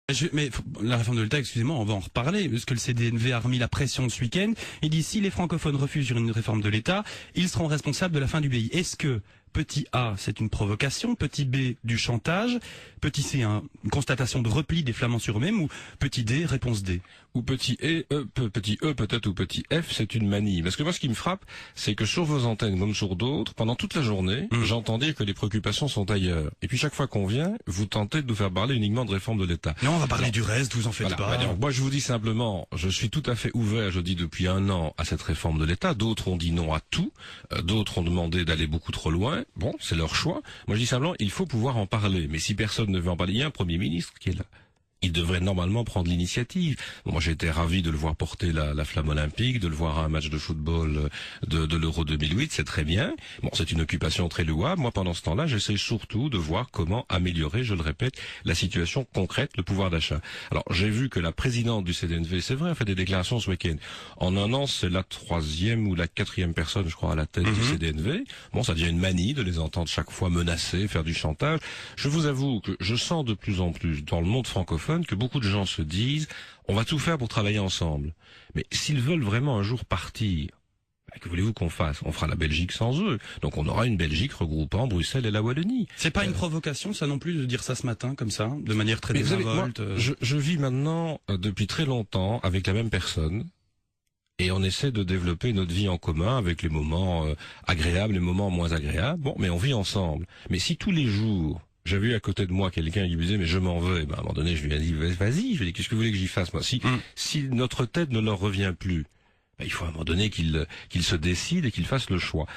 La réforme de l'État, excusez-moi, on va en reparler, parce que le CDNV a remis la pression ce week-end. Il dit si les francophones refusent une réforme de l'État, ils seront responsables de la fin du pays. Est-ce que petit A, c'est une provocation, petit B, du chantage, petit C, une constatation de repli des Flamands sur eux-mêmes, ou petit D, réponse D? Ou petit petit E peut-être, ou petit F, c'est une manie. Parce que moi, ce qui me frappe, c'est que sur vos antennes, comme sur d'autres, pendant toute la journée, j'entends dire que les préoccupations sont ailleurs. Et puis chaque fois qu'on vient, vous tentez de nous faire parler uniquement de réforme de l'État. Non, on va parler du reste, vous en faites pas. Donc, moi, je vous dis simplement, je suis tout à fait ouvert, je dis depuis 1 an, à cette réforme de l'État. D'autres ont dit non à tout. D'autres ont demandé d'aller beaucoup trop loin. Bon, c'est leur choix. Moi, je dis simplement, il faut pouvoir en parler. Mais si personne ne veut en parler, il y a un Premier ministre qui est là. Il devrait normalement prendre l'initiative. Moi, j'ai été ravi de le voir porter la flamme olympique, de le voir à un match de football de l'Euro 2008, c'est très bien. Bon, c'est une occupation très louable. Moi, pendant ce temps-là, j'essaie surtout de voir comment améliorer, je le répète, la situation concrète, le pouvoir d'achat. Alors, j'ai vu que la présidente du CDNV, c'est vrai, a fait des déclarations ce week-end. En 1 an, c'est la 3e ou la 4e personne, je crois, à la tête du CDNV. Bon, ça devient une manie de les entendre chaque fois menacer, faire du chantage. Je vous avoue que je sens de plus en plus dans le monde francophone que beaucoup de gens se disent on va tout faire pour travailler ensemble. Mais s'ils veulent vraiment un jour partir, que voulez-vous qu'on fasse? On fera la Belgique sans eux. Donc on aura une Belgique regroupant Bruxelles et la Wallonie. C'est pas une provocation, ça non plus, de dire ça ce matin, comme ça, de manière très désinvolte. Je vis maintenant depuis très longtemps avec la même personne. Et on essaie de développer notre vie en commun avec les moments agréables, les moments moins agréables. Bon, mais on vit ensemble. Mais si tous les jours, j'avais eu à côté de moi quelqu'un qui me disait mais je m'en veux, à un moment donné je lui ai dit vas-y, je lui ai dit qu'est-ce que vous voulez que j'y fasse moi? Si notre tête ne leur revient plus, il faut à un moment donné qu'ils se décident et qu'ils fassent le choix.